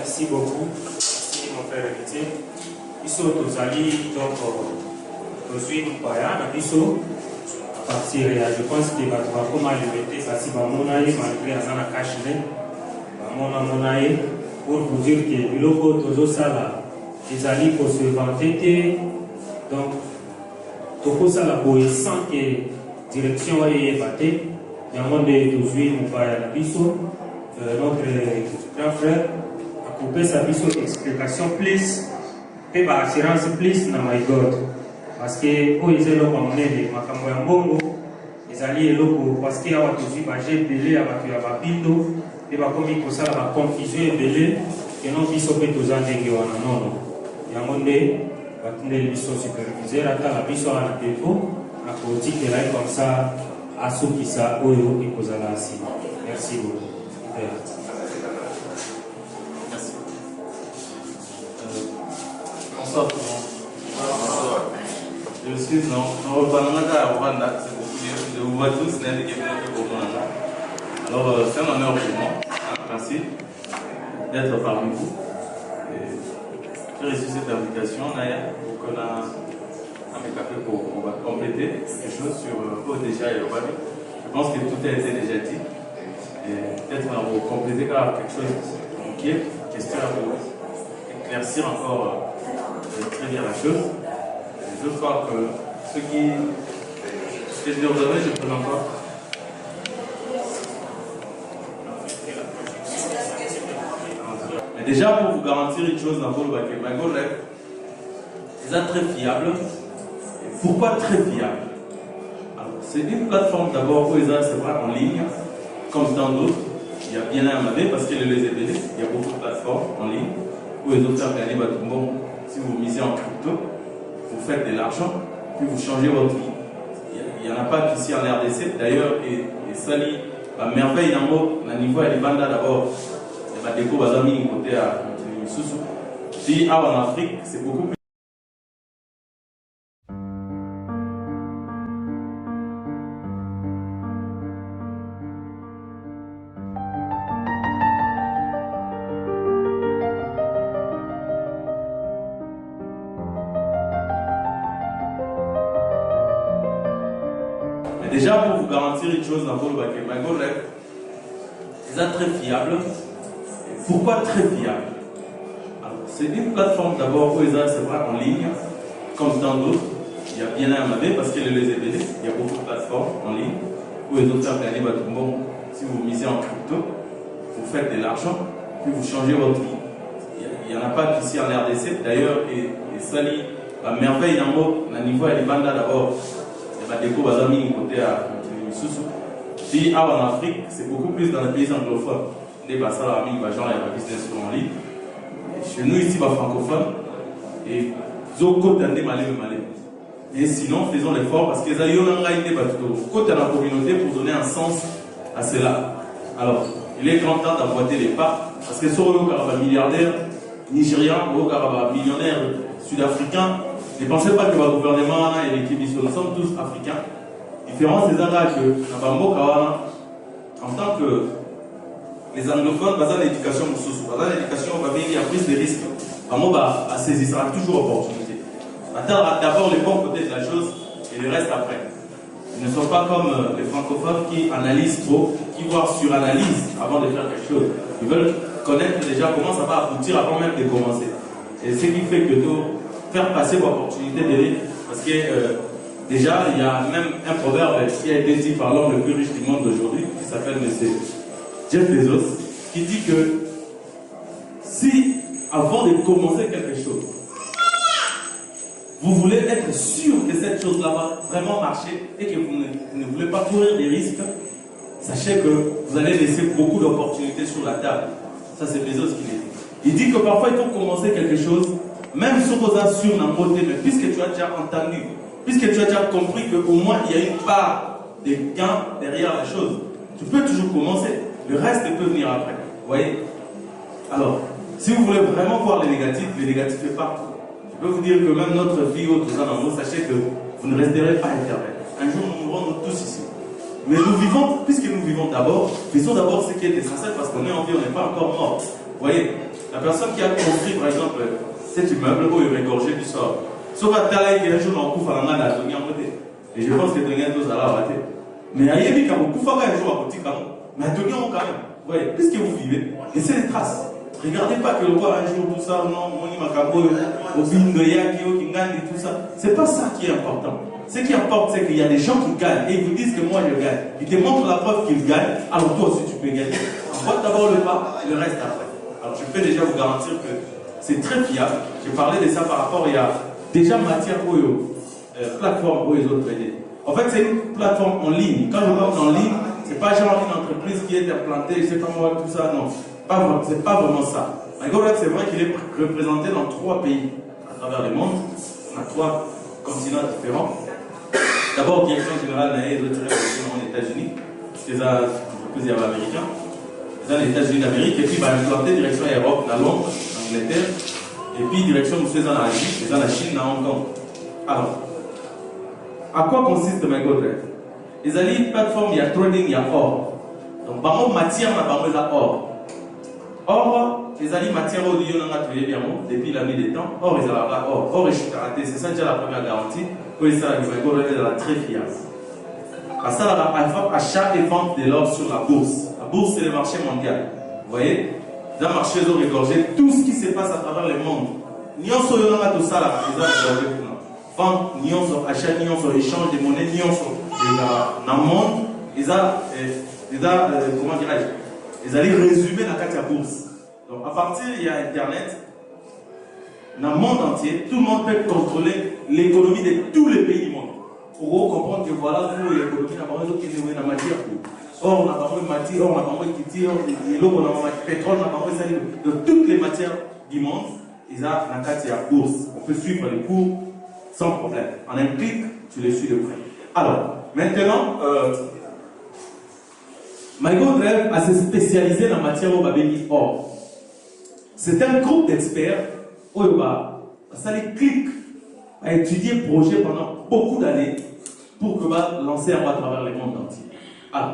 Merci beaucoup. Merci mon frère héritier. Ici Tozali, donc, aujourd'hui, nous voyons, Bisso, à partir, je pense que va comment le mettre, parce que Monaï, malgré Azana Kachine, Monaï, pour vous dire que le logo Tozo Sala, les alliés pour se vanter, donc, Toko Sala, sans que direction ait battu, il y a un monde de Tozoui, nous voyons, Bisso, notre grand frère, a coupé sa Bisso explication plus. Et assurance plus na my God parce que pour ils ont monnaie makambo ya mbongo les alliés loko parce que awa tuzi ba belé abatu ya babindo et ba komi ko sala ba confusion belé que non biso pe tozandenge wana nono yango nde batinde biso superviseur ata la biso ana tempo na politique là comme ça asukisa oyo ikozala asi. Merci beaucoup. Bonsoir. Je suis dans le Panamaka à Rwanda, c'est beaucoup de vous voir tous, c'est un des pour moi. Alors, c'est un honneur pour moi. Merci d'être parmi vous. J'ai reçu cette invitation, Naya, pour qu'on a un café pour compléter quelque chose sur ODJ et Rwanda. Je pense que tout a été déjà dit. Et peut-être on va compléter quelque chose qui est question pour éclaircir encore. Très bien la chose. Je crois que ce que je vous avais, je peux encore. Mais déjà, pour vous garantir une chose dans le baquet, c'est très fiable. Pourquoi très fiable? C'est une plateforme d'abord où c'est vrai en ligne, comme dans d'autres. Il y a bien un MAD parce qu'il les EBD, il y a beaucoup de plateformes en ligne où les autres faire gagner votre bon. Si vous misez en crypto, vous faites de l'argent, puis vous changez votre vie. Il n'y en a pas qu'ici en RDC. D'ailleurs, et Sali, la merveille d'un mot, le niveau est banda d'abord. Il y a des déco bazami côté à Soussou. Puis en Afrique, c'est beaucoup plus. Déjà, pour vous garantir une chose dans le baquet, c'est très fiable. Pourquoi très fiable? C'est une plateforme d'abord où c'est vrai en ligne, comme dans d'autres. Il y a bien un MAD parce qu'il les EBD, il y a beaucoup de plateformes en ligne où les autres gagner votre bon. Si vous misez en crypto, vous faites de l'argent, puis vous changez votre vie. Il n'y en a pas qu'ici en RDC. D'ailleurs, et Sali, la merveille d'un mot, le niveau est banda d'abord. Il y a des bazami côté à Soussou. Puis en Afrique, c'est beaucoup plus dans les pays anglophones. Les bassins amis, les gens, il y a des business en ligne. Chez nous ici, les francophones, et Zoko Tande Malé. Et sinon, faisons l'effort parce qu'ils ont côté de la communauté pour donner un sens à cela. Alors, il est grand temps d'emboîter les pas parce que sur le milliardaire nigérian, le millionnaire sud-africain, ne pensez pas que le gouvernement et l'équipe, nous sommes tous africains. Différence des Anglais que en tant que les anglophones, basant l'éducation, l'éducation, il y a plus de risques. À saisir, ça a toujours opportunité. D'abord les bons côtés de la chose et le reste après. Ils ne sont pas comme les francophones qui analysent trop, qui voient sur analyse avant de faire quelque chose. Ils veulent connaître déjà comment ça va aboutir avant même de commencer. Et ce qui fait que faire passer l'opportunité de lire, parce que déjà il y a même un proverbe qui a été dit par l'homme le plus riche du monde d'aujourd'hui, qui s'appelle M. Jeff Bezos, qui dit que si avant de commencer quelque chose, vous voulez être sûr que cette chose-là va vraiment marcher et que vous ne voulez pas courir des risques, sachez que vous allez laisser beaucoup d'opportunités sur la table. Ça c'est Bezos qui l'a dit. Il dit que parfois il faut commencer quelque chose, même si vous êtes sûr d'un côté, mais puisque tu as déjà entendu, puisque tu as déjà compris qu'au moins il y a une part de gain derrière la chose, tu peux toujours commencer. Le reste peut venir après. Vous voyez? Alors, si vous voulez vraiment voir les négatifs est partout. Je peux vous dire que même notre vie, sachez que vous ne resterez pas éternel. Un jour, nous mourrons tous ici. Mais nous vivons, puisque nous vivons d'abord, faisons d'abord ce qui est essentiel parce qu'on est en vie, on n'est pas encore mort. Vous voyez? La personne qui a construit, par exemple, cet immeuble où il régorgeait du sort. Sauf à Talaï, il y a un jour dans le coup, il y a un côté. Et je pense que les gens tous à la rater. Mais il y a des gens qui ont un jour à côté, mais il y a quand même. Vous voyez, puisque vous vivez, et c'est des traces. Regardez pas que le roi un jour, tout ça, non, mon imacabo, au bingoya, qui gagne et tout ça. C'est pas ça qui est important. Ce qui importe, c'est qu'il y a des gens qui gagnent et ils vous disent que moi je gagne. Ils te montrent la preuve qu'ils gagnent, alors toi aussi tu peux gagner. Envoie d'abord le pas, le reste après. Alors je peux déjà vous garantir que c'est très fiable. J'ai parlé de ça par rapport, il y a déjà matière pour plateforme pour les autres traders. En fait, c'est une plateforme en ligne. Quand je parle en ligne, c'est pas genre une entreprise qui est implantée, je sais pas moi, tout ça, non. C'est pas vraiment ça. MyGoRev, c'est vrai qu'il est représenté dans 3 pays à travers le monde. On a 3 continents différents. D'abord, direction générale des aux États-Unis, parce que c'est un entreprise américain. Dans les États-Unis d'Amérique, et puis implanté direction Europe, dans Londres, en Angleterre, et puis direction dans l'Asie, et dans la Chine, dans Hong Kong. Alors, à quoi consiste MyGoRev? Les alliés plateforme, il y a trading, il y a or. Donc, par matière, on a pas or. Or, les alliés matière, on a trouvé bien depuis la nuit des temps. Or, ils ont là or. Or, je suis karaté, c'est ça déjà la première garantie. Oui, ça, MyGoRev est très fiable. À ça, achat et vente de l'or sur la bourse. La bourse, c'est le marché mondial. Vous voyez? Dans le marché, ils ont régorgé tout ce qui se passe à travers le monde. Nyonso yonanga tout ça là, ils ont régorgé tout ça. Vente, nyonso, achat, nyonso, échange de monnaie, nyonso. Dans le monde, ils ont, comment dirais-je? Ils allaient résumer la carte à bourse. Donc, à partir, il y a Internet. Dans le monde entier, tout le monde peut contrôler l'économie de tous les pays du monde. Pour comprendre que voilà, nous, l'économie n'a pas besoin de la matière. Or, on n'a pas besoin de matière, or, on n'a pas besoin de kitty, or, on n'a pas besoin de pétrole, on n'a pas besoin de toutes les matières du monde. Ils ont la carte à bourse. On peut suivre les cours sans problème. En un clic, tu les suis de près. Alors, maintenant, MyGoRev a se spécialisé dans la matière au Babéli or. C'est un groupe d'experts ça les clique à étudier le projet pendant beaucoup d'années pour que va lancer à travers le monde entier. Alors,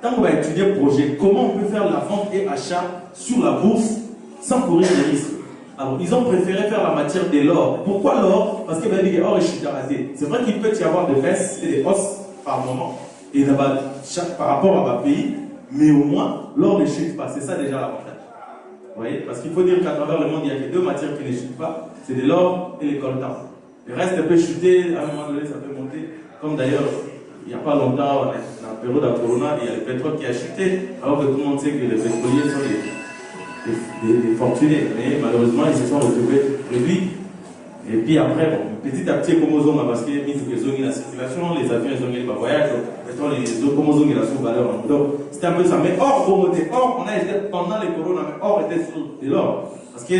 quand on va étudier le projet, comment on peut faire la vente et achat sur la bourse sans courir des risques? Alors, ils ont préféré faire la matière de l'or. Pourquoi l'or? Parce que l'or est chuté. C'est vrai qu'il peut y avoir des baisses et des hausses par moment, et par rapport à ma pays, mais au moins, l'or ne chute pas. C'est ça déjà l'avantage. Vous voyez? Parce qu'il faut dire qu'à travers le monde, il y a que 2 matières qui ne chutent pas, c'est de l'or et les coltans. Le reste peut chuter, à un moment donné, ça peut monter. Comme d'ailleurs, il n'y a pas longtemps, dans la période de Corona, il y a le pétrole qui a chuté, alors que tout le monde sait que les pétroliers sont des fortunés. Mais malheureusement, ils se sont retrouvés réduits. Et puis après, bon, petit à petit, comme aux hommes, parce qu'il y a mis la circulation, les avions, ils ont mis le voyage, les autres, comme aux hommes, ils ont sous-valeur. Donc, c'était un peu ça. Mais or, pour monter, or, on a été pendant les corona, mais or était sur de l'or. Parce que,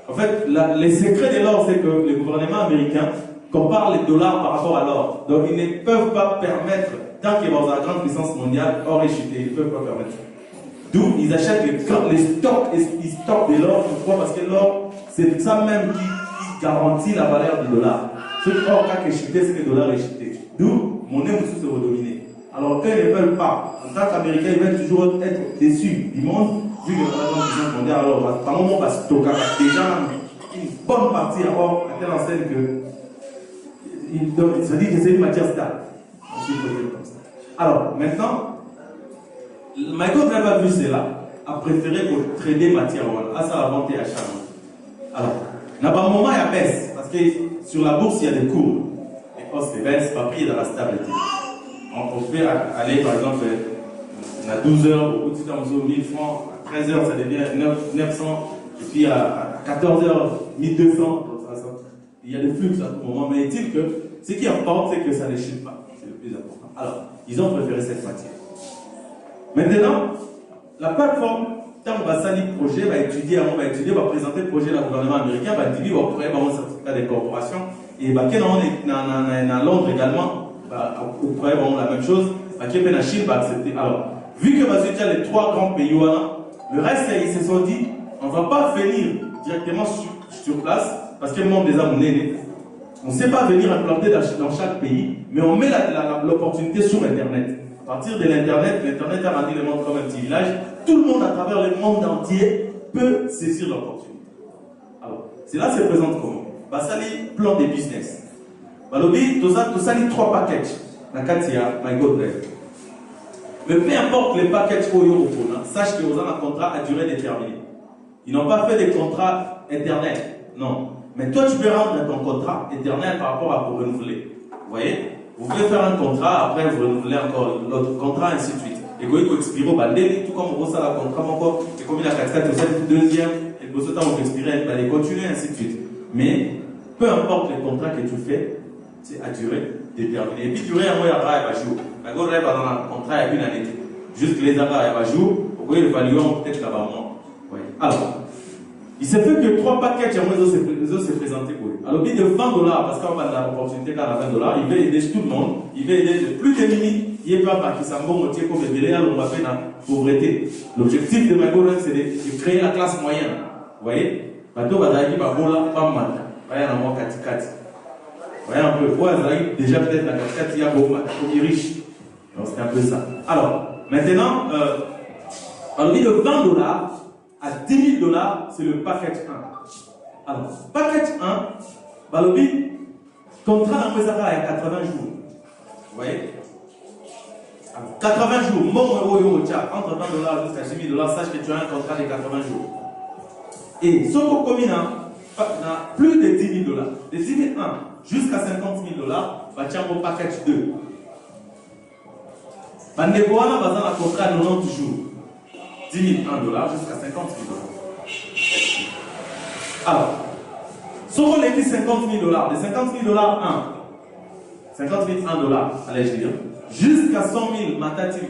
en fait, les secrets de l'or, c'est que le gouvernement américain compare les dollars par rapport à l'or. Donc, ils ne peuvent pas permettre, tant qu'il y a dans la grande puissance mondiale, or est chuté, ils ne peuvent pas permettre. D'où ils achètent les stocks, ils stockent de l'or, pourquoi? Parce que l'or, c'est ça même qui garantit la valeur du dollar. Ce qui or, quand il est chuté, c'est que le dollar est chuté. D'où, monnaie aussi se redominer. Alors, eux ne veulent pas. En tant qu'Américains, ils veulent toujours être déçus du monde, vu que la grande puissance mondiale, alors, par moment, on va stocker déjà une bonne partie à or, à telle enseigne que il se dit que c'est une matière stable. Alors, maintenant, MyGoRev a vu cela, a préféré pour trader matière à sa vente et achat. Alors, dans un moment, il y a baisse, parce que sur la bourse, il y a des courbes. Les hausses, les baisses, papier dans la stabilité. On peut aller, par exemple, à 12 heures, au bout de temps, 1000 francs, à 13 heures, ça devient 900, et puis à 14 heures, 1200. Il y a des flux à tout moment, mais est-il que ce qui importe, c'est que ça ne chute pas. C'est le plus important. Alors, ils ont préféré cette matière. Maintenant, la plateforme, quand on va salir le projet, va étudier, va présenter le projet au gouvernement américain, va dire, on va créer un certificat de corporation, et bah, dans Londres également, on pourrait la même chose, la Chine va accepter. Alors, vu que il y a les 3 grands pays, le reste, ils se sont dit, on ne va pas venir directement sur place, parce que le monde des amounés, on ne sait pas venir implanter dans chaque pays, mais on met l'opportunité sur Internet. À partir de l'Internet, l'Internet a rendu le monde comme un petit village. Tout le monde à travers le monde entier peut saisir l'opportunité. Cela se présente comment? Basali plan de business. Balobi, tout ça, 3 packages. Nakatia, my God Drive. Mais peu importe les packages Oyo Opona, sache que vous avez un contrat à durée déterminée. Ils n'ont pas fait des contrats éternels. Non. Mais toi, tu peux rendre ton contrat éternel par rapport à pour renouveler. Vous voyez? Vous pouvez faire un contrat, après vous renouvelez encore l'autre contrat, ainsi de suite. Et quand il expire au bandeli, tout comme vous avez un contrat encore, et comme il a 4 le deuxième, et que vous avez expiré, il va continuer, ainsi de suite. Mais peu importe les contrats que tu fais, c'est à durée déterminée. Et puis durée à moi, il y a jour. La go rêve dans un contrat il y a une année. Juste les arrêts, il y a jour, vous pouvez évaluer peut-être là-bas moins. Alors, il s'est fait que 3 packages à moi, ils ont se présenté pour lui. Alors, il de $20, parce qu'on va avoir l'opportunité qu'à $20, il veut aider tout le monde, il veut aider plus de démunis, il n'est pas qui s'en bon moitié comme les délais, on va faire la pauvreté. L'objectif de MyGoRêve, c'est de créer la classe moyenne. Vous voyez? Bateau Bazaki, Babola, pas mal. Voyez, on a moins 4-4. Vous voyez un peu, ouais, déjà peut-être la 4-4, il y a beaucoup de riches. Donc, c'est un peu ça. Alors, maintenant, alors, il de $20 à $10 000, c'est le package 1. Alors, package 1, Balobi, contrat dans Mezara à 80 jours. Vous voyez? Alors, 80 jours, entre $20 jusqu'à $10 000, sache que tu as un contrat de 80 jours. Et ce qu'on commune a plus de $10 000. De 10 000 jusqu'à $50 000, va tirer au package 2. Bandeboana va dans un contrat de 90 jours. $10 000 jusqu'à $50 000. Alors, si on les dit $50 000, de $50 000 50 000 $1, allez je dire, jusqu'à 100 000 matati